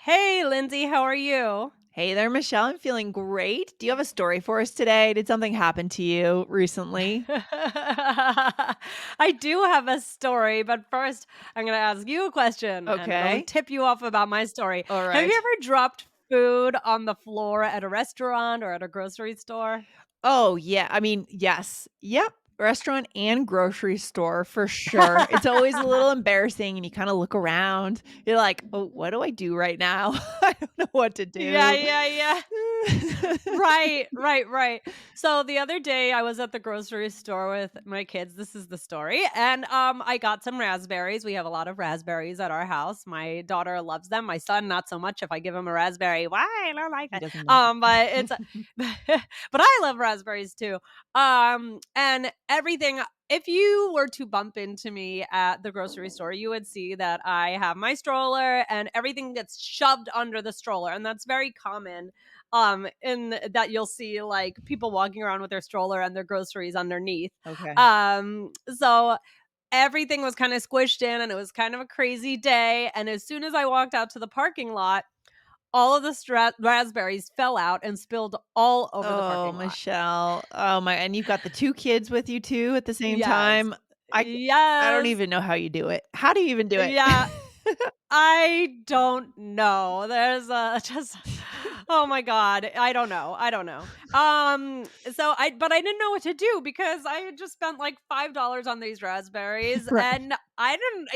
Hey, Lindsay, how are you? Hey there, Michelle. I'm feeling great. Do you have a story for us today? Did something happen to you recently? I do have a story, but first I'm going to ask you a question and it'll Okay. tip you off about my story. All Have you right. ever dropped food on the floor at a restaurant or at a grocery store? Oh, yeah. I mean, yes. Yep. Restaurant and grocery store for sure. It's always a little embarrassing and you kind of look around. You're like, oh, what do I do right now? I don't know what to Yeah, do. yeah, yeah. Right, right, right. So the other day I was at the grocery store with my kids. This is the story. And I got some raspberries. We have a lot of raspberries at our house. My daughter loves them. My son not so much. If I give him a raspberry, why? I don't like He it. doesn't like But it. it's but I love raspberries too. And everything if you were to bump into me at the grocery store, you would see that I have my stroller and everything gets shoved under the stroller. And that's very common in that you'll see like people walking around with their stroller and their groceries underneath. Okay. So everything was kind of squished in and it was kind of a crazy day. And as soon as I walked out to the parking lot, all of the raspberries fell out and spilled all over the Oh, parking lot. Michelle. Oh my, and you've got the 2 kids with you too at the same Yes. time. I c I don't Yes. even know how you do it. How do you even do it? Yeah. I don't know. There's a just oh my god, I don't know. But I didn't know what to do because I had just spent like $5 on these raspberries Right. and I didn't,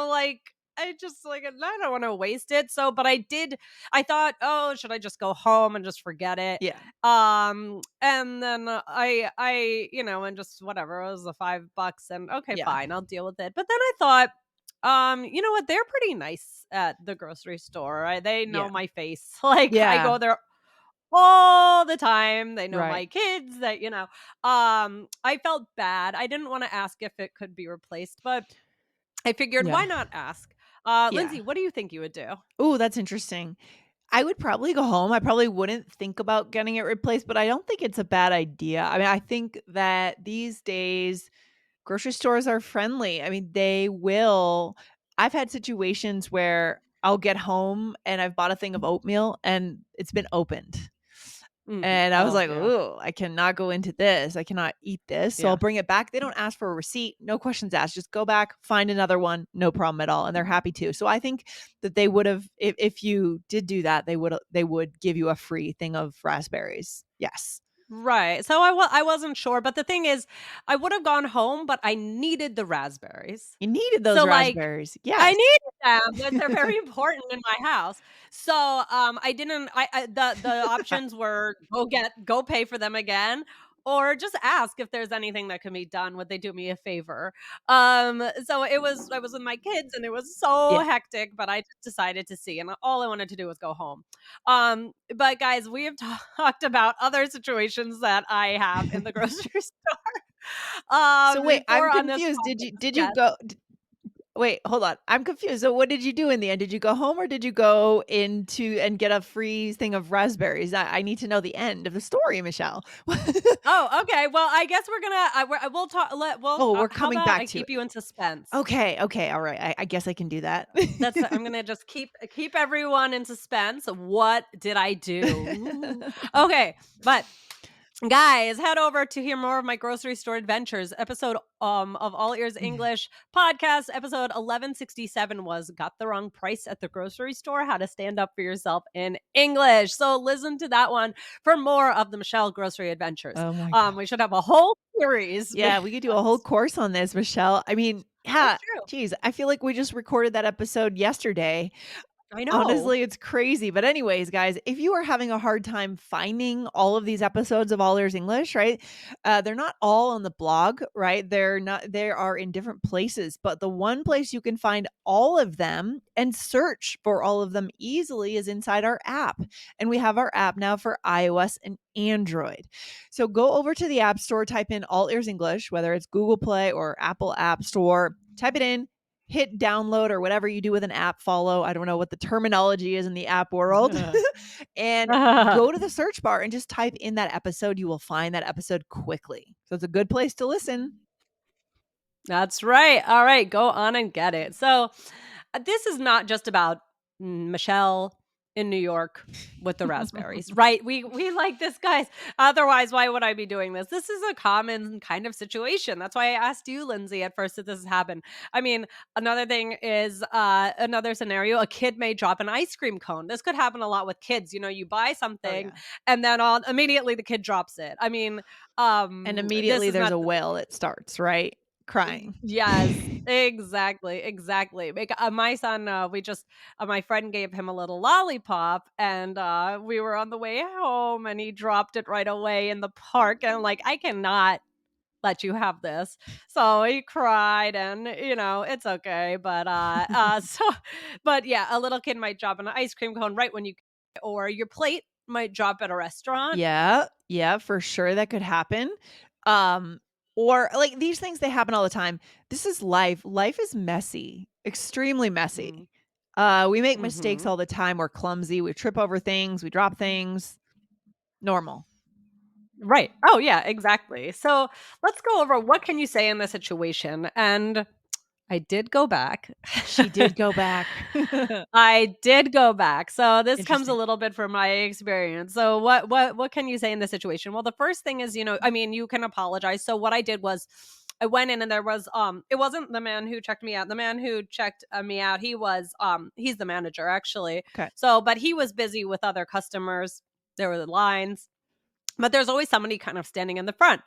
like I just like I don't want to waste it. But I thought, "Oh, should I just go home and just forget it?" Yeah. And then and just whatever, it was the $5 and okay, Yeah. fine, I'll deal with it. But then I thought you know what? They're pretty nice at the grocery store. They know Yeah. my face. Like I Yeah. go there all the time. They know Right. my kids. I felt bad. I didn't want to ask if it could be replaced, but I figured Yeah. why not ask? Yeah. Lindsay, what do you think you would do? Ooh, that's interesting. I would probably go home. I probably wouldn't think about getting it replaced, but I don't think it's a bad idea. I mean, I think that these days grocery stores are friendly. I mean, they will I've had situations where I'll get home and I've bought a thing of oatmeal and it's been opened. And I was Oh like, yeah, "Ooh, I cannot go into this. I cannot eat this." So I'll yeah. bring it back. They don't ask for a receipt, no questions asked. Just go back, find another one, no problem at all, and they're happy to. So I think that they would have if you did do that, they would give you a free thing of raspberries. Yes. Right. So I wasn't sure, but the thing is, I would have gone home, but I needed the raspberries. You needed those So like raspberries. I Yes. needed them. They're very important in my house. So, I didn't I the options were go pay for them again or just ask if there's anything that can be done. Would they do me a favor? So I was with my kids and it was so Yeah. hectic, but I just decided to see and all I wanted to do was go home. But guys, we have talked about other situations that I have in the grocery store So wait, before I'm on this confused. Did you podcast. did you Yes. go wait, hold on. I'm confused. So what did you do in the end? Did you go home or did you go into and get a free thing of raspberries? I need to know the end of the story, Michelle. Oh, okay. Well, I guess we're gonna we'll talk. Oh, we're How coming about I back to it. keep you in suspense? Okay, okay, all right. I guess I can do that. I'm gonna just keep everyone in suspense. What did I do? Ooh. Okay, but guys, head over to hear more of my grocery store adventures. Episode of All Ears English podcast, episode 1167 was got the wrong price at the grocery store, how to stand up for yourself in English. So listen to that one for more of the Michelle grocery adventures. Oh my god. We should have a whole series Yeah, we could do a whole because course on this, Michelle. I mean, that's yeah, true. geez, I feel like we just recorded that episode yesterday. I know. Honestly, it's crazy. But anyways, guys, if you are having a hard time finding all of these episodes of All Ears English, right? They're not all on the blog, right? They are in different places, but the one place you can find all of them and search for all of them easily is inside our app. And we have our app now for iOS and Android. So go over to the App Store, type in All Ears English, whether it's Google Play or Apple App Store, type it in, hit download or whatever you do with an app, follow. I don't know what the terminology is in the app world. And go to the search bar and just type in that episode. You will find that episode quickly. So it's a good place to listen. That's right. All right, go on and get it. So, this is not just about Michelle. in New York with the raspberries, right? We like this, guys. Otherwise, why would I be doing this? This is a common kind of situation. That's why I asked you, Lindsay, at first if this has happened. I mean, another thing is another scenario, a kid may drop an ice cream cone. This could happen a lot with kids. You know, you buy Oh, something yeah. and then immediately the kid drops it. I mean, And this immediately is there's not a wail that starts, right? Crying. yes, exactly, exactly. My son, we just my friend gave him a little lollipop, and we were on the way home, and he dropped it right away in the park, and I'm like, I cannot let you have this. So he cried, and it's okay. But but yeah, a little kid might drop an ice cream cone right when you, or your plate might drop at a restaurant. Yeah, yeah, for sure that could happen. Um, or like these things they happen all the time. This is life. Life is messy, extremely messy. We make mistakes Mm-hmm. all the time. We're clumsy. We trip over things. We drop things. Normal. Right. Oh, yeah, exactly. So let's go over what can you say in this situation. And I did go back. She did go back. I did go back. So this comes a Interesting. little bit from my experience. So what can you say in this situation? Well, the first thing is, I mean, you can apologize. So what I did was I went in and there was it wasn't the man who checked me out. The man who checked me out, he's the manager actually. Okay. So but he was busy with other customers. There were the lines, but there's always somebody kind of standing in the front.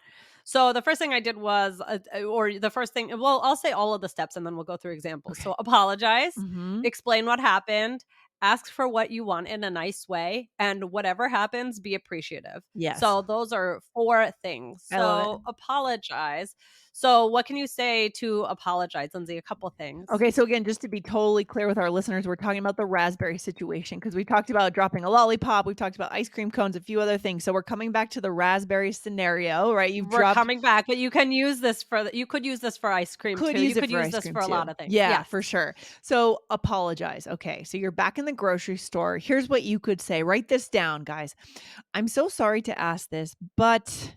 So the first thing I did was, or the first thing, well, I'll say all of the steps and then we'll go through examples. Okay. So apologize, Mhm. explain what happened, ask for what you want in a nice way, and whatever happens, be appreciative. Yes. So those are four things. I love it. So apologize. So what can you say to apologize, Lindsay? A couple things. Okay, so again, just to be totally clear with our listeners, we're talking about the raspberry situation because we talked about dropping a lollipop, we talked about ice cream cones, a few other things. So we're coming back to the raspberry scenario, right? You've We're dropped coming back, but you can use this you could use this for ice cream could too. use You it could for use ice this cream for a lot too. of things. Yeah, Yes. for sure. So apologize. Okay, so you're back in the grocery store. Here's what you could say. Write this down, guys. I'm so sorry to ask this, but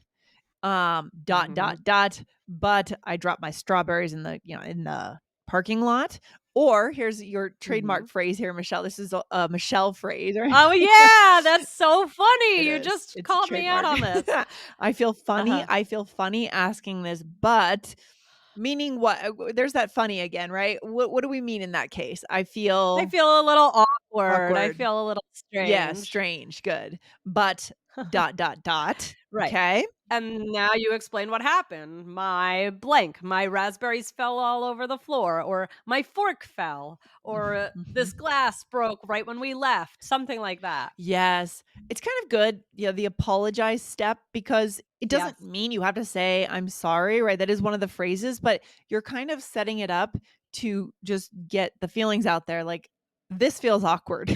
dot Mhm. dot dot but I dropped my strawberries in the parking lot. Or here's your Mhm. trademark phrase here, Michelle. This is a Michelle phrase, right? Oh, yeah, that's so funny. It You is. just It's a called me out trademark. on this. I feel funny. Uh-huh. I feel funny asking this, but meaning what? There's that funny again, right? What do we mean in that case? I I feel feel a little awkward. I awkward. feel a little Yeah, strange. strange. Good. But dot dot dot. Right. Okay. And now you explain what happened. My blank, my raspberries fell all over the floor, or my fork fell, or this Mhm. glass broke right when we left, something like that. Yes. It's kind of good, the apologize step because it Yes. doesn't mean you have to say, I'm sorry, right? That is one of the phrases, but you're kind of setting it up to just get the feelings out there. Like, this feels awkward,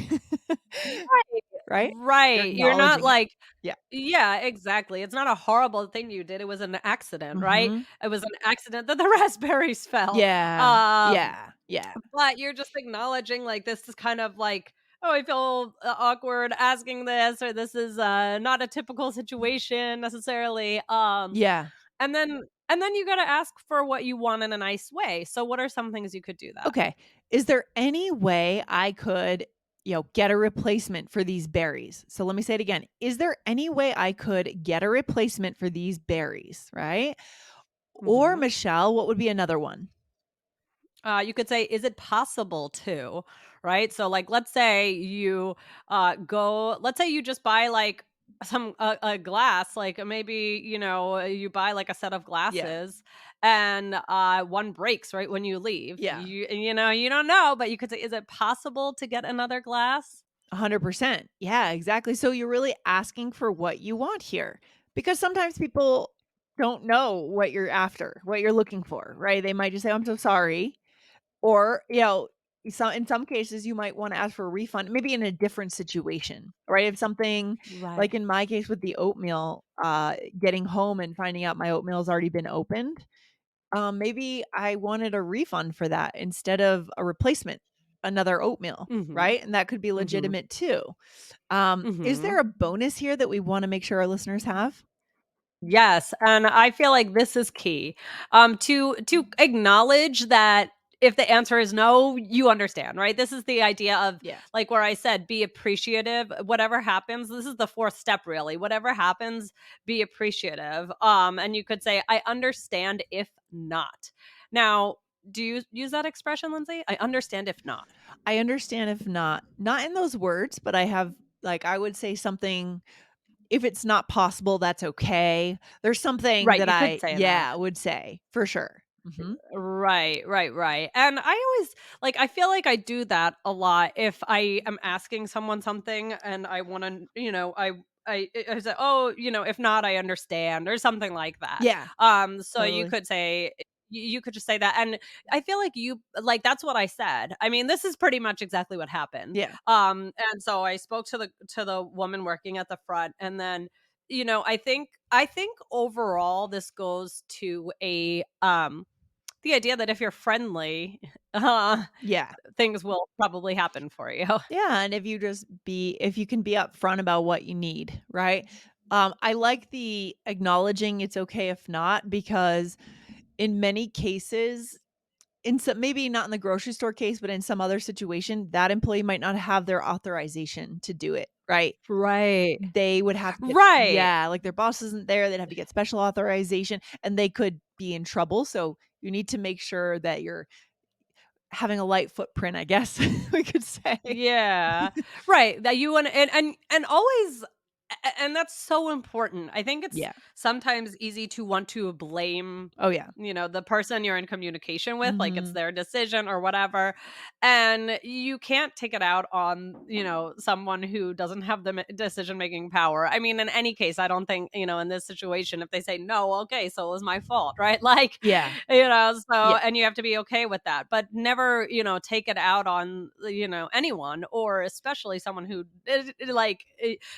Right. right? You're Right. You're not acknowledging it. like Yeah. yeah, exactly. It's not a horrible thing you did. It was an accident, right? Hmm. It was an accident that the raspberries fell. Yeah. Yeah. Yeah. But you're just acknowledging like this is kind of like, oh, I feel awkward asking this, or this is not a typical situation necessarily. Yeah. And then you got to ask for what you want in a nice way. So what are some things you could do that? Okay. Is there any way I could, get a replacement for these berries? So let me say it again. Is there any way I could get a replacement for these berries? Right. Or Mhm. Michelle, what would be another one? You could say, is it possible to, right? So, like, let's say you let's say you just buy like a glass, like maybe, you buy like a set of Yeah. glasses and one breaks right when you leave. Yeah. You don't know, but you could say, is it possible to get another glass? 100%. Yeah, exactly. So you're really asking for what you want here because sometimes people don't know what you're after, what you're looking for, right? They might just say, I'm so sorry. Or, in some cases, you might want to ask for a refund, maybe in a different situation, right? If something like Right. in my case with the oatmeal, getting home and finding out my oatmeal's already been opened, maybe I wanted a refund for that instead of a replacement, another oatmeal, Mhm. right? And that could be Mhm. legitimate too. Is Mhm. there a bonus here that we want to make sure our listeners have? Yes, and I feel like this is key. To acknowledge that if the answer is no, you understand, right? This is the idea of Yeah. like where I said, be appreciative. Whatever happens, this is the fourth step, really. Whatever happens, be appreciative. And you could say, I understand if not. Now, do you use that expression, Lindsay? I understand if not. I understand if not. Not in those words, but I have like, I would say something, if it's not possible, that's okay. There's something Right. that You could I, say that. yeah, would say for sure. Mhm. Right, right, right. And I always like I feel like I do that a lot if I am asking someone something and I want to, I say, "Oh, if not, I understand," or something like that. Yeah, So you totally. could say you could just say that, and I feel like you like that's what I said. I mean, this is pretty much exactly what happened. Yeah. And so I spoke to the woman working at the front, and then I think overall this goes to a the idea that if you're friendly, uh, Yeah. things will probably happen for you. Yeah, and if you can be upfront about what you need, right? I like the acknowledging it's okay if not, because in many cases, in some, maybe not in the grocery store case, but in some other situation, that employee might not have their authorization to do it, right? Right. They would have to get, Right. yeah, like their boss isn't there, they'd have to get special authorization and they could be in trouble. So you need to make sure that you're having a light footprint, I guess we could say. Yeah. Right, that you want and always and that's so important. I think it's Yeah. sometimes easy to want to blame, Oh yeah. the person you're in communication with, like it's Mhm. their decision or whatever. And you can't take it out on, someone who doesn't have the decision making power. I mean, in any case, I don't think, in this situation, if they say no, okay, so it was my fault, right? Like, Yeah. so, Yeah. and you have to be okay with that, but never, take it out on, anyone or especially someone who,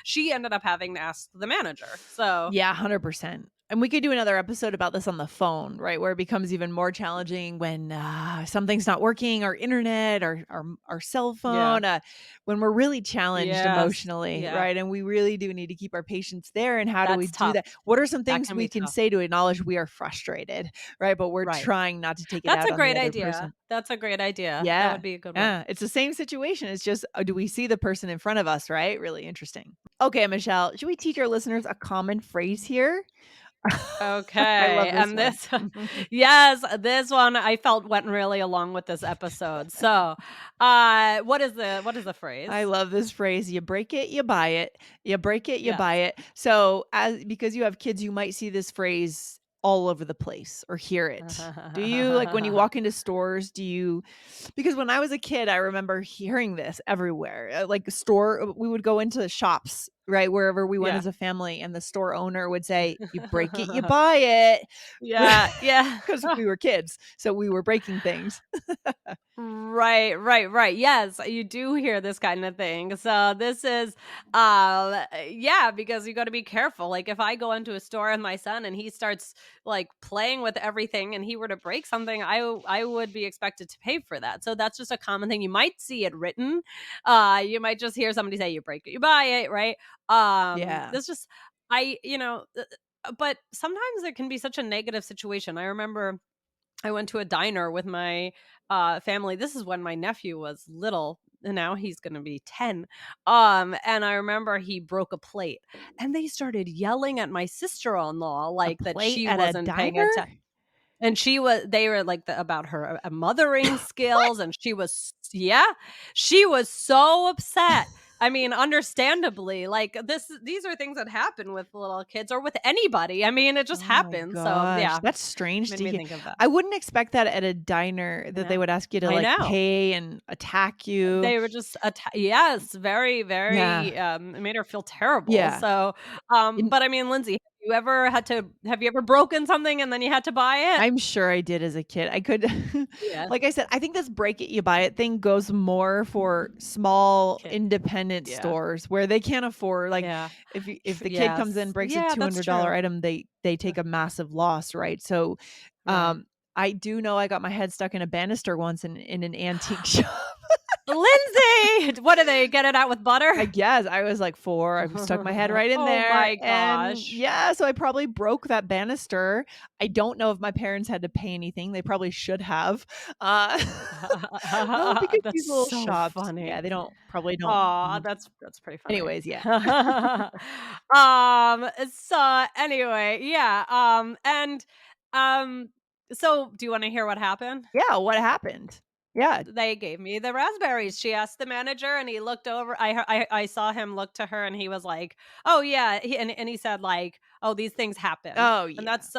she ended up having to ask the manager. So, Yeah, 100%. And we could do another episode about this on the phone, right? Where it becomes even more challenging when something's not working, our internet, our cell yeah. phone, when we're really challenged Yes. emotionally, Yeah. right? And we really do need to keep our patience there. And how do we That's do tough. that? What are some That things can we be can tough. say to acknowledge we are frustrated, right? But we're Right. trying not to take it That's out a on the great other idea. person. That's a great idea. That Yeah. would be a good one. Yeah. It's the same situation. It's just, do we see the person in front of us, right? Really interesting. Okay, Michelle, should we teach our listeners a common phrase here? I love Okay, this and one. this yes, this one I felt went really along with this episode. So, what is the I phrase? love this phrase, "You break it, you buy it. You break it, you Yes. buy it." So, as because you have kids, you might see this phrase all over the place or hear it. Do you? Like, when you walk into stores, do you, because when I was a kid, I remember hearing this everywhere. Like, we would go into the shops, right, wherever we went Yeah. as a family, and the store owner would say, "You break it, you buy it." Yeah, yeah. Because we were kids, so we were breaking things. Right, right, right. Yes, you do hear this kind of thing. So this is yeah, because you got to be careful. Like if I go into a store with my son and he starts like playing with everything and he were to break something, I would be expected to pay for that. So that's just a common thing. You might see it written. You might just hear somebody say you break it, you buy it, right? Yeah. This just I, but sometimes it can be such a negative situation. I remember I went to a diner with my, family. This is when my nephew was little, and now he's gonna be 10. And I remember he broke a plate, and they started yelling at my sister-in-law, A like, that plate she at a wasn't paying diner? attention. And they were like about her, mothering What? skills, and yeah, she was so upset. I mean, understandably, like, these are things that happen with little kids or with anybody. I mean, it just Oh my happens. So, gosh, yeah, that's strange made to me hear. think of that. I wouldn't expect that at a diner, I that they know. would ask you to, I like, know. pay and attack you. They were just yes, very, Yeah. very, it made her feel terrible. Yeah. So, In but I mean, Lindsay, have you ever broken something and then you had to buy it? I'm sure I did as a kid. I could Yes. like I said, I think this break it, you buy it thing goes more for small Kid independent yeah, stores where they can't afford, like, yeah. if the kid comes in, Yes. breaks a Yeah, that's $200 true. item, they take a massive loss, right? So, Right. I do know I got my head stuck in a banister once in an antique shop. Lindsay, what do they get it out with I butter? guess I was like 4, I stuck my head right in Oh there, my and gosh. yeah, so I probably broke that banister. I don't know if my parents had to pay anything, they probably should have, uh, because That's these little so shops, yeah, funny. they probably don't Aw, that's pretty funny. anyways, yeah. So anyway, yeah, and, um, so do you wanna hear what happened? Yeah, what happened? Yeah. They gave me the raspberries. She asked the manager, and he looked over. I saw him look to her, and he was like, "Oh yeah," and he said like, "Oh, these things happen," Oh, and yeah. that's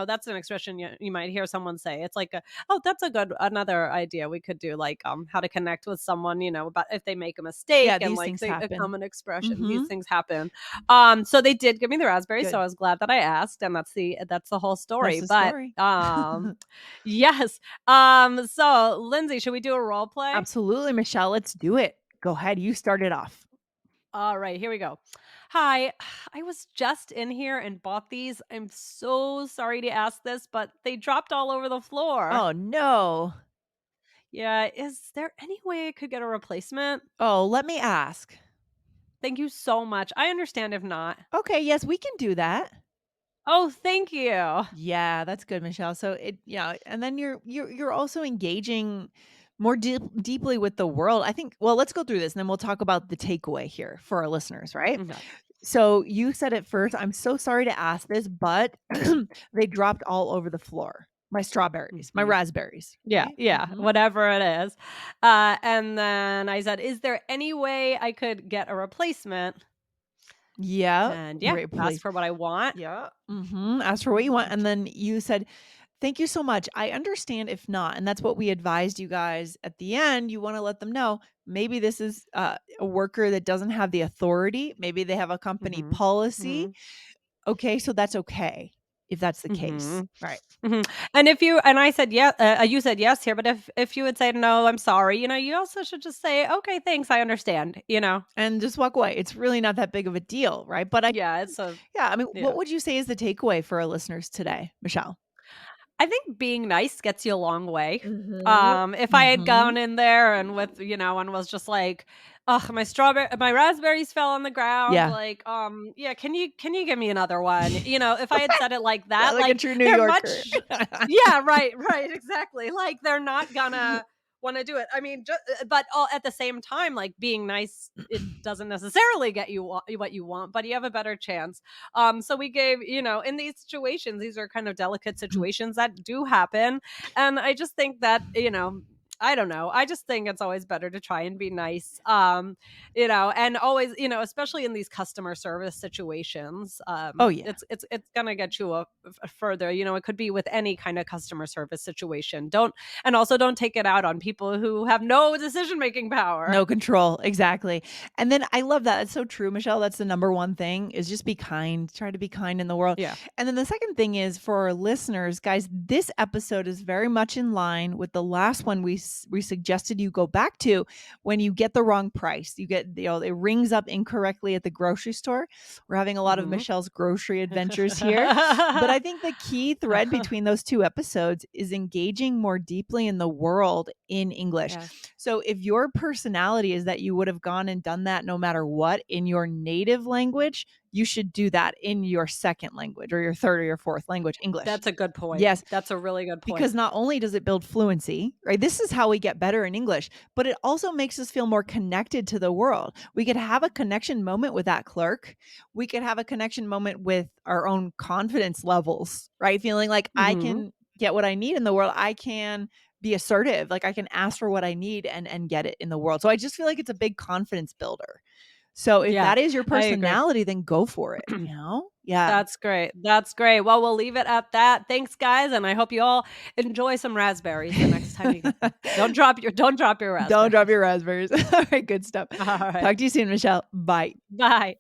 that's an expression you might hear someone say. It's like, "Oh, that's a good another idea we could do, like how to connect with someone, about if they make a mistake Yeah, and these like things say a happen. common expression. These Mhm. things happen." So they did give me the raspberries, so Good. I was glad that I asked, and that's the whole That's story. the But story. yes, so Lindsay, should we do a role play? Absolutely, Michelle, let's do it. Go ahead, you start it off. All right, here we go. Hi, I was just in here and bought these. I'm so sorry to ask this, but they dropped all over the floor. Oh, no. Yeah, is there any way I could get a replacement? Oh, let me ask. Thank you so much. I understand if not. Okay, yes, we can do that. Oh, thank you. Yeah, that's good, Michelle. So and then you're also engaging more deeply with the world. I think well, let's go through this and then we'll talk about the takeaway here for our listeners, right? Okay. So you said at first, I'm so sorry to ask this, but they dropped all over the floor. My strawberries, my Mhm. raspberries, Yeah, right? yeah, Mhm. whatever it is. And then I said, "Is there any way I could get a replacement?" Yeah, And yeah, ask please. for what I want. Yeah. Ask for what you want. And then you said, thank you so much. I understand if not. And that's what we advised you guys at the end. You want to let them know maybe this is a worker that doesn't have the authority. Maybe they have a company Mhm. policy. Mhm. Okay. So that's okay if that's the case. Mhm. Right. Mhm. And I said, "Yeah," you said yes here, but if you would say, "No, I'm sorry," you also should just say, "Okay, thanks, I understand." And just walk away. It's really not that big of a deal. Right. But Yeah, it's a yeah, I mean, what yeah. would you say is the takeaway for our listeners today, Michelle? I think being nice gets you a long way. Mhm. If I had Mhm. gone in there and and was just like, "Ugh, my raspberries fell on the ground," Yeah. like, "Yeah, can you give me another one?" If I had said it like Yeah, that, like a like, true New they're Yorker. much Yeah, right, right, exactly. Like, they're not gonna wanna do it. I mean, but all at the same time, like, being nice, it doesn't necessarily get you what you want, but you have a better chance. So we gave, in these situations, these are kind of delicate situations that do happen. And I just think that, I don't know. I just think it's always better to try and be nice. And always, especially in these customer service situations, Oh, yeah. it's gonna get you further. It could be with any kind of customer service situation. And also don't take it out on people who have no decision making power. No control, exactly. And then I love that. It's so true, Michelle. That's the number one thing is just be kind. Try to be kind in the world. Yeah. And then the second thing is for our listeners, guys, this episode is very much in line with the last one we suggested you go back to when you get the wrong price. You get it rings up incorrectly at the grocery store. We're having a lot of Hmm. Michelle's grocery adventures here. But I think the key thread between those two episodes is engaging more deeply in the world in English. Yes. So if your personality is that you would have gone and done that no matter what in your native language, you should do that in your second language or your third or your fourth language, English. That's a good point. Yes, That's a really good point. because not only does it build fluency, right? This is how we get better in English, but it also makes us feel more connected to the world. We could have a connection moment with that clerk. We could have a connection moment with our own confidence levels, right? Feeling like I Mhm. can get what I need in the world. I can be assertive, like I can ask for what I need and get it in the world. So I just feel like it's a big confidence builder. So if Yeah, that is your I agree. personality, then go for it, you know? Yeah. That's great. That's great. Well, we'll leave it at that. Thanks, guys, and I hope you all enjoy some raspberries the next time you get them. Don't drop your Don't drop raspberries. your raspberries. All right, good stuff. All right. Talk to you soon, Michelle. Bye. Bye.